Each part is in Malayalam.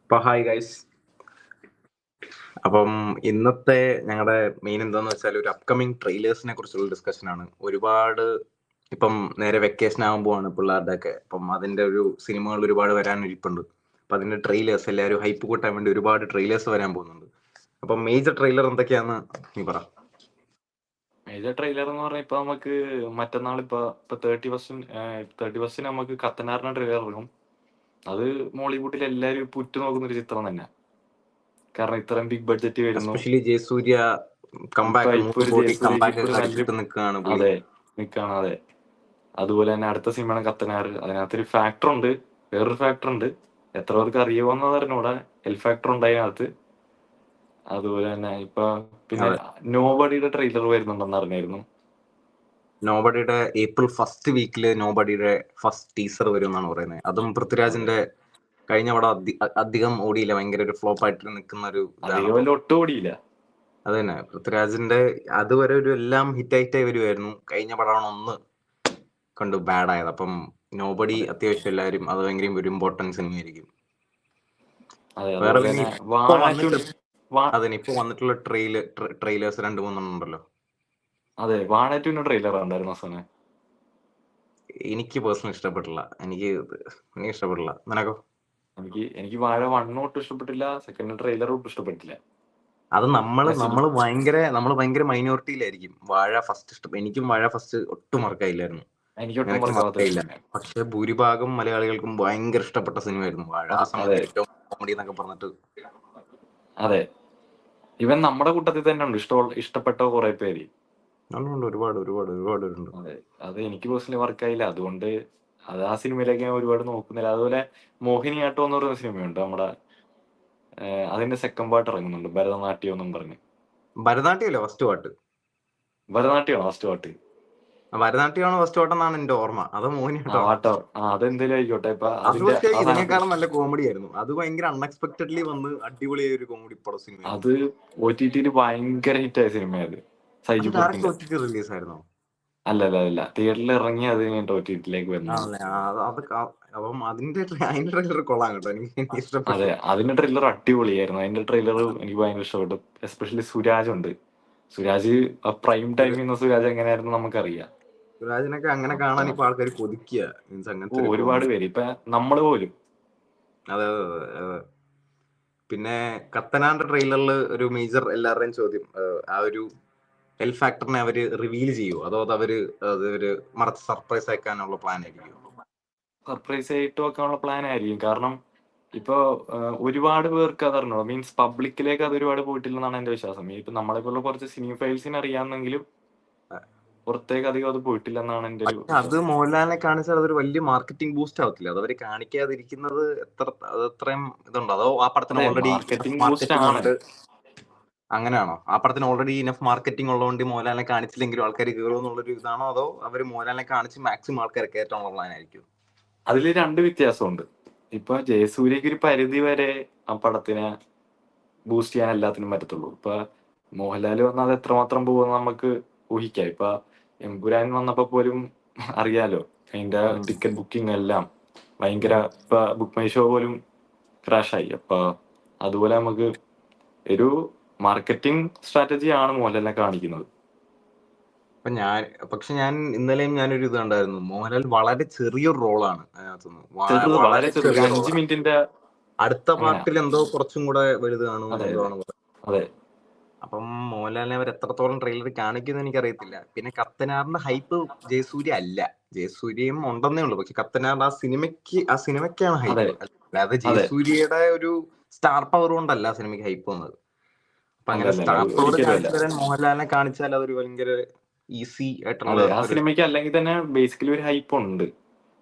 അപ്പൊ ഹായ് ഗൈസ്. അപ്പം ഇന്നത്തെ ഞങ്ങളുടെ മെയിൻ എന്താന്ന് വെച്ചാൽ ഒരു അപ്കമിങ് ട്രെയിലേഴ്സിനെ കുറിച്ചുള്ള ഡിസ്കഷൻ ആണ്. ഒരുപാട് ഇപ്പം നേരെ വെക്കേഷൻ ആകുമ്പോഴാണ് പിള്ളേരുടെ ഒക്കെ. അപ്പം അതിന്റെ ഒരു സിനിമകൾ ഒരുപാട് വരാനിരിപ്പുണ്ട്. അപ്പൊ അതിന്റെ ട്രെയിലേഴ്സ് എല്ലാവരും ഹൈപ്പ് കൂട്ടാൻ വേണ്ടി ഒരുപാട് ട്രെയിലേഴ്സ് വരാൻ പോകുന്നുണ്ട്. അപ്പം മേജർ ട്രെയിലർ എന്തൊക്കെയാന്ന് നീ പറ. മേജർ ട്രെയിലർ എന്ന് പറഞ്ഞാൽ ഇപ്പൊ നമുക്ക് മറ്റന്നാൾ ഇപ്പൊ 31 നമുക്ക് കത്തനാറിന്റെ ട്രെയിലർ ഇറങ്ങും. അത് മോളിവുഡിൽ എല്ലാരും ഇപ്പൊ ഉറ്റുനോക്കുന്ന ഒരു ചിത്രം തന്നെ. കാരണം ഇത്രയും ബിഗ് ബഡ്ജറ്റ് വരുന്നു. എസ്പെഷ്യലി ജയസൂര്യ ഇപ്പൊ കമ്പാക്ക് ഇപ്പൊ ഒരു 3 കോടി ജയസൂര്യക്ക് കമ്പാക്ക് ഇപ്പൊ ഒരു അടിച്ചിട്ട് നല്ലൊരു നിൽക്കുകയാണ് പുള്ളി. അതെ നിക്കാണ്. അതെ, അതുപോലെ തന്നെ അടുത്ത സിനിമയാണ് കത്തനാർ. അതിനകത്തൊരു ഫാക്ടർ ഉണ്ട്, വേറൊരു ഫാക്ടർ ഉണ്ട്. എത്ര പേർക്ക് അറിയുമോന്ന് പറഞ്ഞൂടെ, എൽ ഫാക്ടർ ഉണ്ട് അതിനകത്ത്. അതുപോലെ തന്നെ ഇപ്പൊ പിന്നെ അതെ, നോബഡിയുടെ ട്രെയിലർ വരുന്നുണ്ടെന്ന് അറിഞ്ഞായിരുന്നു. നോബഡിയുടെ ഏപ്രിൽ ഫസ്റ്റ് വീക്കില് നോബഡിയുടെ ഫസ്റ്റ് ടീസർ വരും എന്നാണ് പറയുന്നത്. അതും അതെ, പൃഥ്വിരാജിന്റെ കഴിഞ്ഞ പടം അധികം ഓടിയില്ല, ഭയങ്കര ഒരു ഫ്ലോപ്പ് ആയിട്ട് നിൽക്കുന്ന ഒരു ഇതാണ്. അധികം അപ്പം വല്ല ഒട്ടും ഓടിയില്ല. അത് തന്നെ പൃഥ്വിരാജിന്റെ അതുവരെ ഒരു എല്ലാം ഹിറ്റായിട്ടായി വരുമായിരുന്നു. കഴിഞ്ഞ പടമാണ് ഒന്ന് കണ്ടു ബാഡ് ആയത്. അപ്പം നോബഡി അതെ അത്യാവശ്യം എല്ലാവരും അത് ഭയങ്കര ഒരു ഇമ്പോർട്ടൻറ്റ് സിനിമയായിരിക്കും. അതെ വേറെ അതുപോലെ പിന്നെ തന്നെ ഇപ്പൊ വാഴ വന്നിട്ട് വാ- അതിന് ഇപ്പൊ വന്നിട്ടുള്ള ട്രെയിലേഴ്സ് 2-3 ഉണ്ടല്ലോ. അതെ, വാഴ 2 ട്രെയിലർ ഉണ്ടായിരുന്നു അവസാനം. എനിക്ക് പേഴ്സണലി ഇഷ്ടപ്പെട്ടില്ല. എനിക്ക് ഇഷ്ടപ്പെട്ടില്ല. നിനക്കോ? എനിക്ക് വാഴ 1 ഒട്ടും ഇഷ്ടപ്പെട്ടില്ല, സെക്കൻഡ് ട്രെയിലർ ഒട്ടും ഇഷ്ടപ്പെട്ടില്ല. അത് നമ്മള് പിന്നെ നമ്മള് ഭയങ്കര മൈനോറിറ്റിയിലായിരിക്കും. വാഴ ഫസ്റ്റ് എനിക്കും വാഴ ഫസ്റ്റ് ഒട്ടും വർക്കായില്ലായിരുന്നു. എനിക്ക് ഒട്ടും നിനക്കും വർക്കാവാത്ത വർക്കായില്ല. സിനിമ. പക്ഷെ ഭൂരിഭാഗം മലയാളികൾക്കും ഭയങ്കര ഇഷ്ടപ്പെട്ട സിനിമയായിരുന്നു വാഴ. ആ സമയത്ത് അതെ ഏറ്റവും കോമഡി എന്നൊക്കെ പറഞ്ഞിട്ട്. അതെ, ഇവൻ നമ്മുടെ കൂട്ടത്തിൽ തന്നെ ഉണ്ട് ഇഷ്ടപ്പെട്ട കുറെ പേര്. ഉണ്ട്, ഒരുപാട് ഒരുപാട് ഒരുപാട് ഉണ്ട്. അതെ, അത് എനിക്ക് പേഴ്സണലി വർക്കായില്ല. അതുകൊണ്ട് അത് ആ സിനിമയിലേക്ക് ഞാൻ ഒരുപാട് നോക്കുന്നില്ല. അതുപോലെ മോഹിനിയാട്ടം എന്ന് പറയുന്ന സിനിമയുണ്ട് നമ്മുടെ, അതിന്റെ സെക്കൻഡ് പാർട്ട് ഇറങ്ങുന്നുണ്ട്, ഭരതനാട്യം എന്നും പറഞ്ഞ്. ഭരതനാട്യമല്ലേ ഫസ്റ്റ് പാട്ട്? ഭരതനാട്യമാണോ ഫസ്റ്റ് പാർട്ട്? ഭരതനാട്യമാണ് ഫസ്റ്റ് പാട്ടെന്നാണ് എന്റെ ഓർമ്മ. അത് മോഹിനിയാട്ടമാണ്. വാട്ടോ, അതെന്തേലും ആയിക്കോട്ടെ. ഇപ്പൊ അത് അതിന്റെ പക്ഷേ ആ സാധനം ഇതിനേക്കാളും നല്ല കോമഡി ആയിരുന്നു. അത് ഭയങ്കര അൺഎക്സ്പെക്ടഡ്ലി വന്ന് അടിപൊളിയായ ഒരു കോമഡി പട സിനിമയായിരുന്നു. അത് OTT ഭയങ്കര ഹിറ്റായ സിനിമയത്. സൈജു അത് ഡയറക്റ്റ് പൂർക്കിന്റെ. OTT റിലീസ് ആയിരുന്നോ? അല്ല, തിയേറ്ററിൽ ഇറങ്ങി അത് കഴിഞ്ഞിട്ട് OTT വരുന്നത്. ആണല്ലേ. അപ്പം അതിന്റെ ട്രെയിലർ കൊള്ളാം കേട്ടോ. എനിക്ക് ഇഷ്ടപ്പെട്ടു. അതെ, അതിന്റെ ട്രെയിലർ അടിപൊളിയായിരുന്നു. അതിന്റെ ട്രെയിലർ എനിക്ക് ഭയങ്കര ഇഷ്ടപ്പെട്ടു. എസ്പെഷ്യലി സുരാജ് ഉണ്ട്. സുരാജ് പ്രൈം ടൈമിൽ നിന്ന് സുരാജ് എങ്ങനെയായിരുന്നു നമുക്കറിയാം. സുരാജിനൊക്കെ അങ്ങനെ കാണാൻ ഇപ്പൊ ആൾക്കാർ കൊതിക്കുക. മീൻസ് അങ്ങനത്തെ ഒരു ഒരുപാട് പേര്, ഇപ്പൊ നമ്മള് പോലും. അതെ, അതെ. പിന്നെ കത്തനാന്റെ ട്രെയിലറിൽ ഒരു മേജർ എല്ലാവരുടെയും ചോദ്യം, ആ ഒരു എൽ ഫാക്ടറിനെ അവര് റിവീൽ ചെയ്യുമോ, അതോ അവര് മറച്ച് സർപ്രൈസ് ആക്കാനുള്ള പ്ലാൻ ആയിരിക്കും? സർപ്രൈസ് ആയിട്ട് വെക്കാനുള്ള പ്ലാൻ ആയിരിക്കും. കാരണം ഇപ്പൊ ഒരുപാട് പേർക്ക് അതറിഞ്ഞോ, മീൻസ് പബ്ലിക്കിലേക്ക് അത് ഒരുപാട് പോയിട്ടില്ലെന്നാണ് എന്റെ വിശ്വാസം. ഇപ്പൊ നമ്മളെപ്പോലുള്ള കുറച്ച് സിനി ഫൈൽസിന് അറിയാമെന്നെങ്കിലും പുറത്തേക്ക് അധികം അത് പോയിട്ടില്ലെന്നാണ് എന്റെ ഒരു അത് മോഹൻലാലിനെ കാണിച്ചാൽ അതൊരു വലിയ മാർക്കറ്റിംഗ് ബൂസ്റ്റ് ആവത്തില്ല. അതവര് കാണിക്കാതിരിക്കുന്നത് എത്രയും ഇതുണ്ടോ, അതോ ആ പടത്തിന് ഓൾറെഡി മാർക്കറ്റിംഗ് ഉണ്ട്? അങ്ങനെയാണോ? ആ പടത്തിന് ഓൾറെഡി ഇനഫ് മാർക്കറ്റിംഗ് ഉള്ളതുകൊണ്ട് മോഹൻലാലിനെ കാണിച്ചില്ലെങ്കിലും ആൾക്കാർ കയറും എന്നുള്ളൊരു ഇതാണോ, അതോ അവര് മോഹൻലാലിനെ കാണിച്ച് മാക്സിമം ആൾക്കാരെ കയറ്റാനുള്ള പ്ലാൻ ആയിരിക്കും? അതിൽ 2 വ്യത്യാസമുണ്ട്. ഇപ്പൊ ജയസൂര്യക്ക് ഒരു പരിധി വരെ ആ പടത്തിനെ ബൂസ്റ്റ് ചെയ്യാൻ എല്ലാത്തിനും പറ്റത്തുള്ളൂ. ഇപ്പൊ മോഹൻലാൽ വന്നാൽ അത് എത്രമാത്രം പോകുമെന്ന് നമുക്ക് ഊഹിക്കാം. ഇപ്പൊ എമ്പുരാൻ വന്നപ്പോ പോലും അറിയാലോ, അതിന്റെ ടിക്കറ്റ് ബുക്കിംഗ് എല്ലാം ഭയങ്കര, ഇപ്പൊ ബുക്ക് മൈ ഷോ പോലും ക്രാഷായി. അപ്പൊ അതുപോലെ നമുക്ക് ഒരു മാർക്കറ്റിംഗ് സ്ട്രാറ്റജിയാണ് മോഹൻലാലിനെ കാണിക്കുന്നത്. പക്ഷെ ഞാൻ ഇന്നലെയും ഞാനൊരു ഇത് കണ്ടായിരുന്നു. മോഹൻലാൽ വളരെ ചെറിയൊരു റോളാണ് അതിനകത്തുനിന്ന്. വളരെ ചെറിയ 5 മിനിറ്റിന്റെ. അടുത്ത പാർട്ടിൽ എന്തോ കുറച്ചും കൂടെ വലുത് കാണും അതെ എന്തോ ആണ്. അതെ അപ്പം മോഹൻലാലിനെ അവർ എത്രത്തോളം ട്രെയിലർ കാണിക്കുന്നത് എനിക്കറിയത്തില്ല. പിന്നെ കത്തനാറിന്റെ ഹൈപ്പ് ജയസൂര്യ അല്ല. ജയസൂര്യയും ഉണ്ടെന്നേ ഉള്ളൂ. പക്ഷെ കത്തനാറിന്റെ ആ സിനിമയ്ക്കാണ് ഹൈപ്പ്. അല്ലാതെ ജയസൂര്യയുടെ ഒരു സ്റ്റാർ പവർ കൊണ്ടല്ല ആ സിനിമയ്ക്ക് ഹൈപ്പ് വന്നത്. അപ്പൊ അങ്ങനെ സ്റ്റാർ പവർ കാണിച്ചു തരാൻ മോഹൻലാലിനെ കാണിച്ചാൽ അതൊരു ഭയങ്കര ഈസി ആയിട്ടുള്ള. ആ സിനിമയ്ക്ക് അല്ലെങ്കിൽ തന്നെ ബേസിക്കലി ഒരു ഹൈപ്പ് ഉണ്ട്.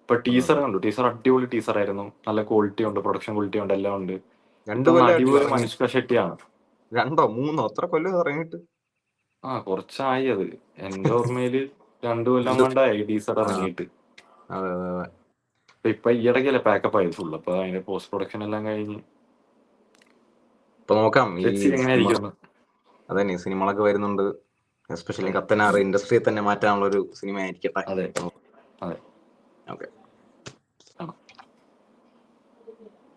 ഇപ്പൊ ടീസർ കണ്ടു, ടീസർ അടിപൊളി ടീസർ ആയിരുന്നു. നല്ല ക്വാളിറ്റി ഉണ്ട്, പ്രൊഡക്ഷൻ ക്വാളിറ്റി ഉണ്ട്, എല്ലാം ഉണ്ട്. അടിപൊളി മനുഷ്ക ഷെട്ടിയാണ്. 2-3 അത്ര കൊല്ലം ഇറങ്ങിയിട്ട്. കുറച്ചായി. അത് എന്റെ ഓർമ്മയില് 2 കൊല്ലം കൊണ്ടായി ടീസർ ഇറങ്ങിയിട്ട്. ഇപ്പൊ ഈ ഇടയ്ക്കല്ലേ പാക്കപ്പ് ആയത് ഫുൾ. അപ്പൊ അതിന്റെ പോസ്റ്റ് പ്രൊഡക്ഷൻ എല്ലാം കഴിഞ്ഞ് ഇപ്പൊ നോക്കാം അതന്നെ സിനിമകളൊക്കെ വരുന്നുണ്ട്. എസ്പെഷ്യലി കത്തനാർ ഇൻഡസ്ട്രിയെ തന്നെ മാറ്റാനുള്ള ഒരു സിനിമ ആയിരിക്കട്ടെ. അതെ. ഓക്കെ.